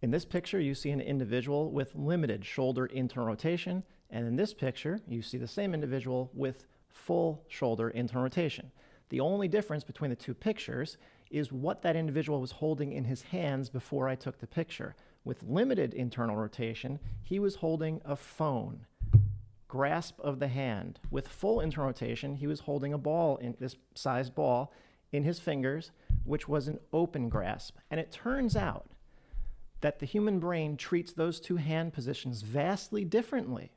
In this picture, you see an individual with limited shoulder internal rotation, and in this picture, you see the same individual with full shoulder internal rotation. The only difference between the two pictures is what that individual was holding in his hands before I took the picture. With limited internal rotation, he was holding a phone, grasp of the hand. With full internal rotation, he was holding a ball, in this size ball, in his fingers, which was an open grasp. And it turns out that the human brain treats those two hand positions vastly differently.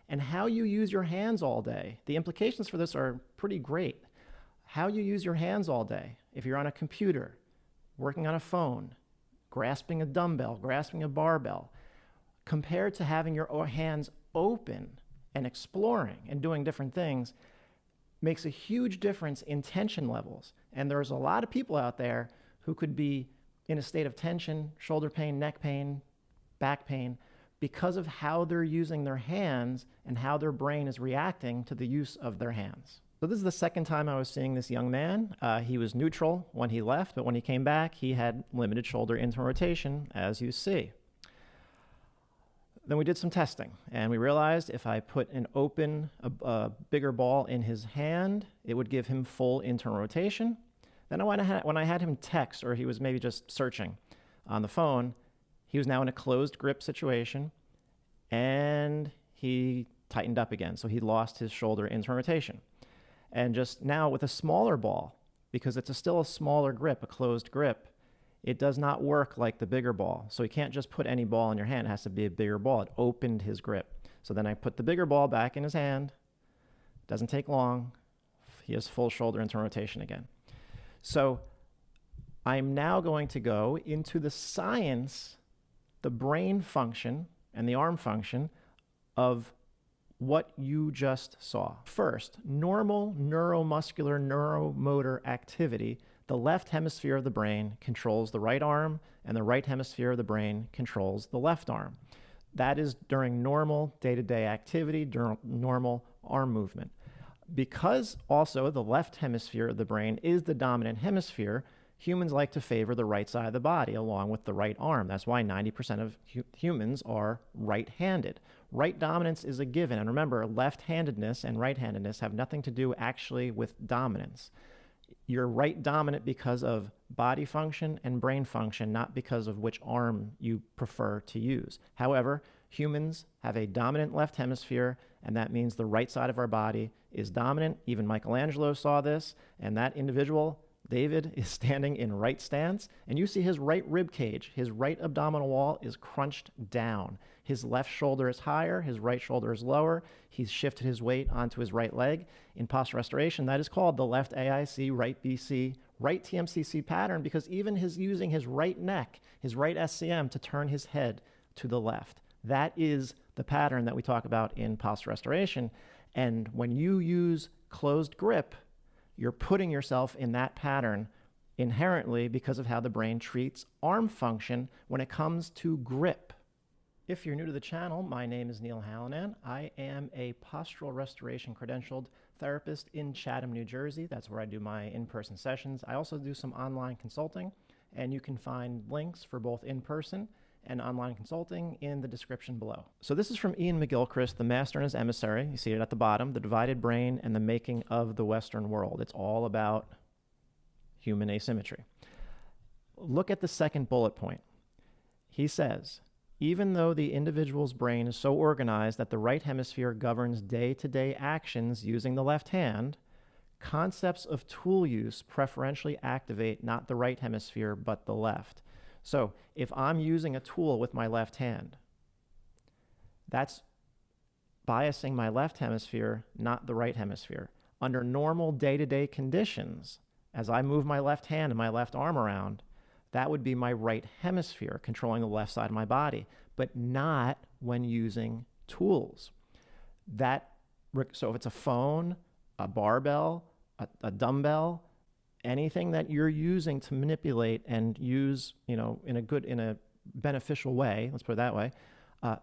And how you use your hands all day, the implications for this are pretty great. How you use your hands all day, if you're on a computer, working on a phone, grasping a dumbbell, grasping a barbell, compared to having your hands open and exploring and doing different things, makes a huge difference in tension levels. And there's a lot of people out there who could be in a state of tension, shoulder pain, neck pain, back pain, because of how they're using their hands and how their brain is reacting to the use of their hands. So this is the second time I was seeing this young man. He was neutral when he left, but when he came back, he had limited shoulder internal rotation, as you see. Then we did some testing, and we realized if I put an open, bigger ball in his hand, it would give him full internal rotation. Then when I had him text, or he was maybe just searching on the phone, he was now in a closed grip situation, and he tightened up again, so he lost his shoulder internal rotation. And just now with a smaller ball, because it's still a smaller grip, a closed grip, it does not work like the bigger ball. So you can't just put any ball in your hand. It has to be a bigger ball. It opened his grip. So then I put the bigger ball back in his hand. Doesn't take long. He has full shoulder internal rotation again. So I'm now going to go into the science, the brain function and the arm function of what you just saw. First, normal neuromuscular neuromotor activity. The left hemisphere of the brain controls the right arm, and the right hemisphere of the brain controls the left arm. That is during normal day-to-day activity, during normal arm movement. Because also the left hemisphere of the brain is the dominant hemisphere, humans like to favor the right side of the body along with the right arm. That's why 90% of humans are right-handed. Right dominance is a given. And remember, left-handedness and right-handedness have nothing to do actually with dominance. You're right dominant because of body function and brain function, not because of which arm you prefer to use. However, humans have a dominant left hemisphere, and that means the right side of our body is dominant. Even Michelangelo saw this, and that individual, David, is standing in right stance, and you see his right rib cage, his right abdominal wall is crunched down. His left shoulder is higher, his right shoulder is lower. He's shifted his weight onto his right leg. In postural restoration, that is called the left AIC, right BC, right TMCC pattern, because even his using his right neck, his right SCM to turn his head to the left. That is the pattern that we talk about in postural restoration. And when you use closed grip, you're putting yourself in that pattern inherently because of how the brain treats arm function when it comes to grip. If you're new to the channel, my name is Neil Hallinan. I am a postural restoration credentialed therapist in Chatham, New Jersey. That's where I do my in-person sessions. I also do some online consulting, and you can find links for both in-person and online consulting in the description below. So this is from Ian McGilchrist, The Master and His Emissary. You see it at the bottom, The Divided Brain and the Making of the Western World. It's all about human asymmetry. Look at the second bullet point. He says, even though the individual's brain is so organized that the right hemisphere governs day-to-day actions using the left hand, concepts of tool use preferentially activate not the right hemisphere, but the left. So if I'm using a tool with my left hand, that's biasing my left hemisphere, not the right hemisphere. Under normal day-to-day conditions, as I move my left hand and my left arm around, that would be my right hemisphere controlling the left side of my body, but not when using tools. So if it's a phone, a barbell, a dumbbell, anything that you're using to manipulate and use, in a beneficial way, let's put it that way,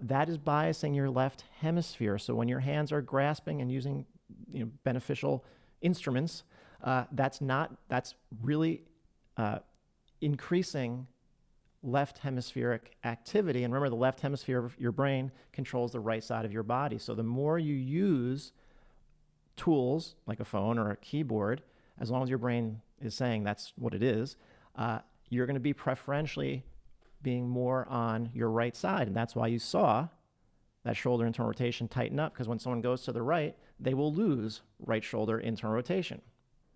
that is biasing your left hemisphere. So when your hands are grasping and using, beneficial instruments, that's really increasing left hemispheric activity. And remember, the left hemisphere of your brain controls the right side of your body. So the more you use tools like a phone or a keyboard, as long as your brain is saying that's what it is, you're going to be preferentially being more on your right side. And that's why you saw that shoulder internal rotation tighten up, because when someone goes to the right, they will lose right shoulder internal rotation.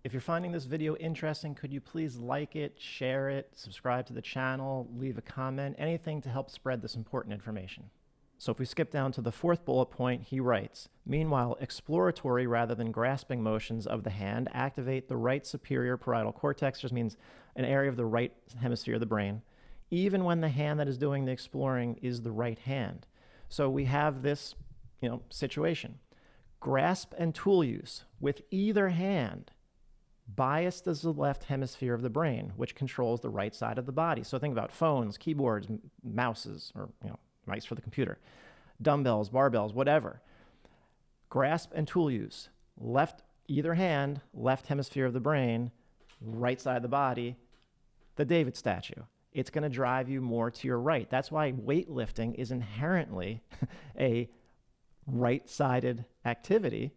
If you're finding this video interesting, could you please like it, share it, subscribe to the channel, leave a comment, anything to help spread this important information. So if we skip down to the fourth bullet point, he writes, meanwhile, exploratory rather than grasping motions of the hand activate the right superior parietal cortex, just means an area of the right hemisphere of the brain, even when the hand that is doing the exploring is the right hand. So we have this, situation. Grasp and tool use with either hand biased as the left hemisphere of the brain, which controls the right side of the body. So think about phones, keyboards, mouses, or mice for the computer, dumbbells, barbells, whatever. Grasp and tool use, either hand, left hemisphere of the brain, right side of the body, the David statue. It's going to drive you more to your right. That's why weightlifting is inherently a right-sided activity,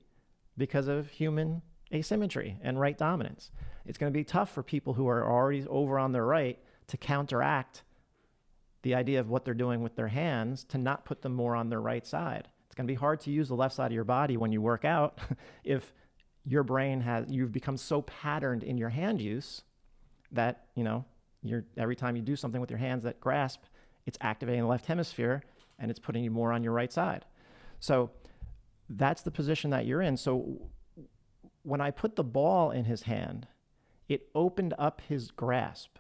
because of human asymmetry and right dominance. It's going to be tough for people who are already over on their right to counteract the idea of what they're doing with their hands, to not put them more on their right side. It's going to be hard to use the left side of your body when you work out if your brain you've become so patterned in your hand use that, every time you do something with your hands that grasp, it's activating the left hemisphere and it's putting you more on your right side. So that's the position that you're in. So when I put the ball in his hand, it opened up his grasp.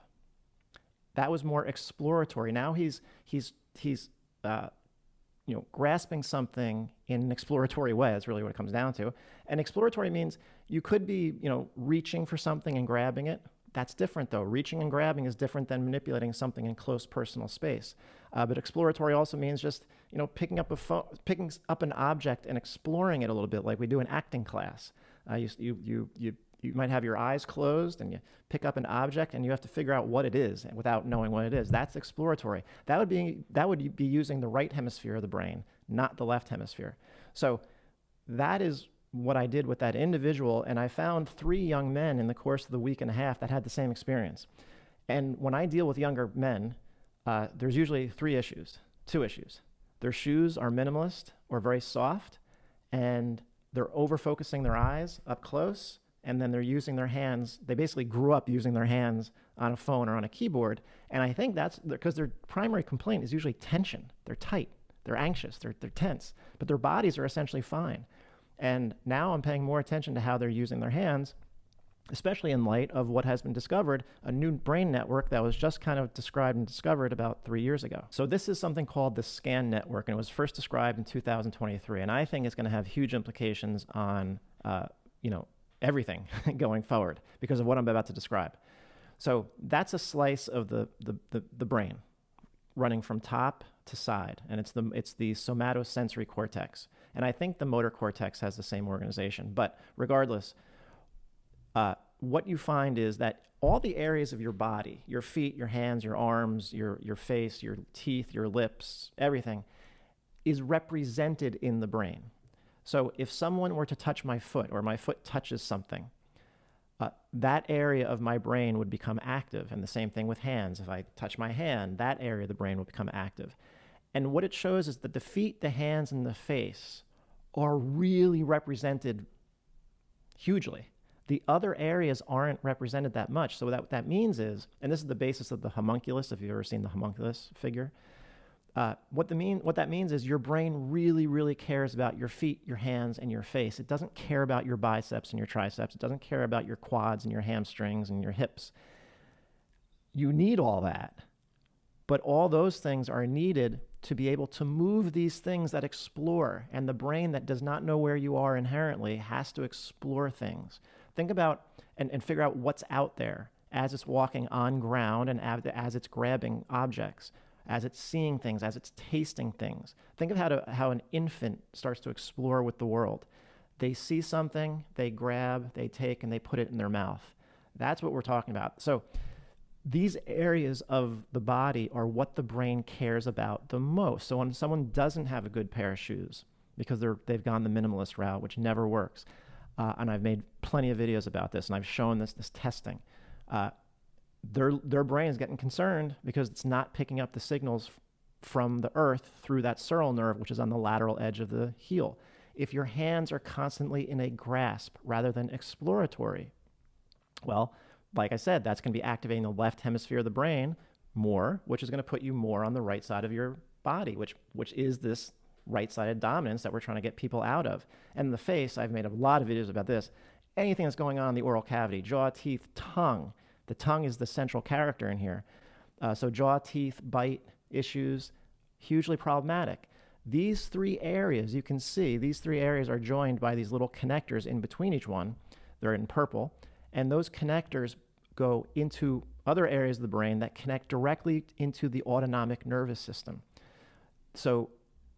That was more exploratory. Now he's grasping something in an exploratory way. That's really what it comes down to. And exploratory means you could be, reaching for something and grabbing it. That's different, though. Reaching and grabbing is different than manipulating something in close personal space. But exploratory also means just, picking up an object and exploring it a little bit, like we do in acting class. You might have your eyes closed and you pick up an object and you have to figure out what it is without knowing what it is. That's exploratory. That would be using the right hemisphere of the brain, not the left hemisphere. So that is what I did with that individual, and I found 3 young men in the course of the week and a half that had the same experience. And when I deal with younger men, there's usually 2 issues. Their shoes are minimalist or very soft, and they're over-focusing their eyes up close, and then they're using their hands. They basically grew up using their hands on a phone or on a keyboard, and I think that's because their primary complaint is usually tension. They're tight, they're anxious, they're tense, but their bodies are essentially fine. And now I'm paying more attention to how they're using their hands, especially in light of what has been discovered, a new brain network that was just kind of described and discovered about 3 years ago. So this is something called the SCAN network, and it was first described in 2023. And I think it's going to have huge implications on, everything going forward because of what I'm about to describe. So that's a slice of the brain running from top to side, and it's the somatosensory cortex. And I think the motor cortex has the same organization. But regardless, what you find is that all the areas of your body, your feet, your hands, your arms, your face, your teeth, your lips, everything is represented in the brain. So if someone were to touch my foot or my foot touches something, that area of my brain would become active. And the same thing with hands. If I touch my hand, that area of the brain will become active. And what it shows is that the feet, the hands, and the face are really represented hugely. The other areas aren't represented that much. So what that means is, and this is the basis of the homunculus, if you've ever seen the homunculus figure, what that means is your brain really, really cares about your feet, your hands, and your face. It doesn't care about your biceps and your triceps. It doesn't care about your quads and your hamstrings and your hips. You need all that, but all those things are needed to be able to move these things that explore, and the brain that does not know where you are inherently has to explore things. Think about and figure out what's out there as it's walking on ground and as it's grabbing objects, as it's seeing things, as it's tasting things. Think of how an infant starts to explore with the world. They see something, they grab, they take, and they put it in their mouth. That's what we're talking about. So these areas of the body are what the brain cares about the most. So when someone doesn't have a good pair of shoes because they've gone the minimalist route, which never works, and I've made plenty of videos about this, and I've shown this testing, their brain is getting concerned because it's not picking up the signals from the earth through that sural nerve, which is on the lateral edge of the heel. If your hands are constantly in a grasp rather than exploratory, well, like I said, that's going to be activating the left hemisphere of the brain more, which is going to put you more on the right side of your body, which is this right-sided dominance that we're trying to get people out of. And in the face, I've made a lot of videos about this. Anything that's going on in the oral cavity, jaw, teeth, tongue. The tongue is the central character in here. So jaw, teeth, bite issues, hugely problematic. These three areas, you can see, these three areas are joined by these little connectors in between each one. They're in purple. And those connectors go into other areas of the brain that connect directly into the autonomic nervous system. So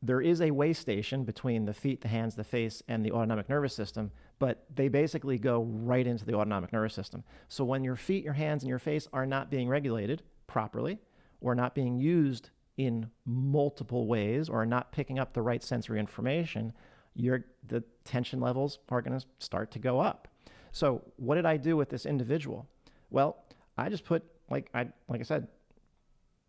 there is a way station between the feet, the hands, the face, and the autonomic nervous system, but they basically go right into the autonomic nervous system. So when your feet, your hands, and your face are not being regulated properly, or not being used in multiple ways, or not picking up the right sensory information, the tension levels are going to start to go up. So what did I do with this individual? Well, I just put, like I said,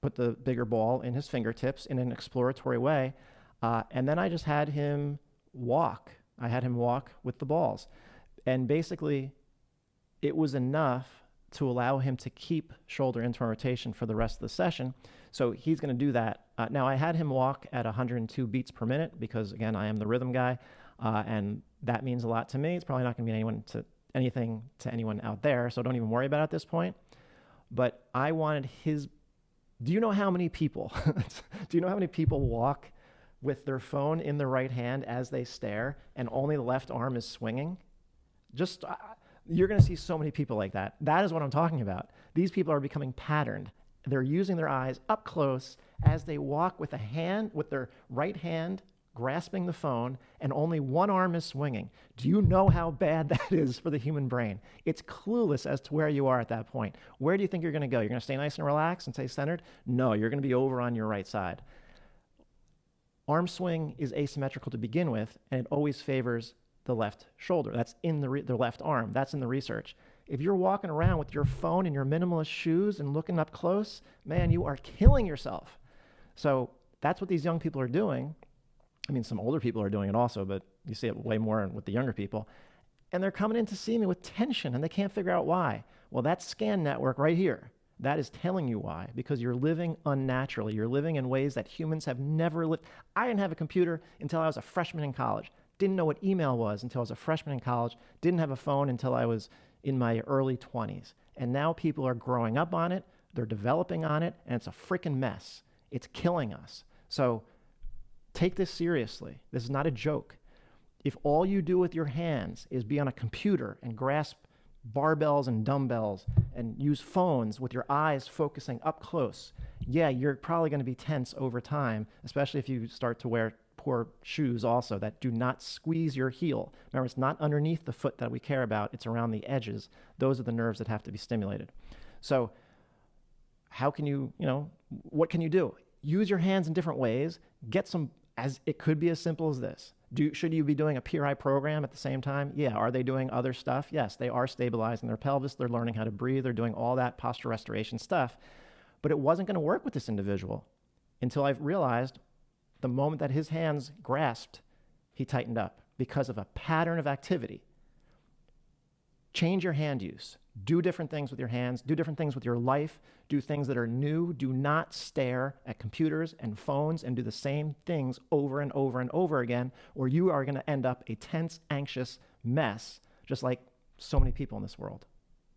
put the bigger ball in his fingertips in an exploratory way, and then I just had him walk. I had him walk with the balls. And basically, it was enough to allow him to keep shoulder internal rotation for the rest of the session. So he's going to do that. Now, I had him walk at 102 beats per minute because, again, I am the rhythm guy, and that means a lot to me. It's probably not going to mean anything to anyone out there, so don't even worry about it at this point. But I wanted his... Do you know how many people walk with their phone in the right hand as they stare and only the left arm is swinging? You're going to see so many people like that. That is what I'm talking about. These people are becoming patterned. They're using their eyes up close as they walk with their right hand grasping the phone, and only one arm is swinging. Do you know how bad that is for the human brain? It's clueless as to where you are at that point. Where do you think you're going to go? You're going to stay nice and relaxed and stay centered? No, you're going to be over on your right side. Arm swing is asymmetrical to begin with, and it always favors the left shoulder. That's in the left arm. That's in the research. If you're walking around with your phone and your minimalist shoes and looking up close, man, you are killing yourself. So that's what these young people are doing. I mean, some older people are doing it also, but you see it way more with the younger people. And they're coming in to see me with tension, and they can't figure out why. Well, that scan network right here, that is telling you why, because you're living unnaturally. You're living in ways that humans have never lived. I didn't have a computer until I was a freshman in college. Didn't know what email was until I was a freshman in college. Didn't have a phone until I was in my early 20s. And now people are growing up on it, they're developing on it, and it's a freaking mess. It's killing us. So take this seriously. This is not a joke. If all you do with your hands is be on a computer and grasp barbells and dumbbells and use phones with your eyes focusing up close, yeah, you're probably going to be tense over time, especially if you start to wear poor shoes also that do not squeeze your heel. Remember, it's not underneath the foot that we care about. It's around the edges. Those are the nerves that have to be stimulated. So how can what can you do? Use your hands in different ways. Get some, as it could be as simple as this. Should you be doing a PRI program at the same time? Yeah. Are they doing other stuff? Yes, they are stabilizing their pelvis. They're learning how to breathe. They're doing all that postural restoration stuff. But it wasn't going to work with this individual until I realized the moment that his hands grasped, he tightened up because of a pattern of activity. Change your hand use. Do different things with your hands. Do different things with your life. Do things that are new. Do not stare at computers and phones and do the same things over and over and over again, or you are going to end up a tense, anxious mess, just like so many people in this world.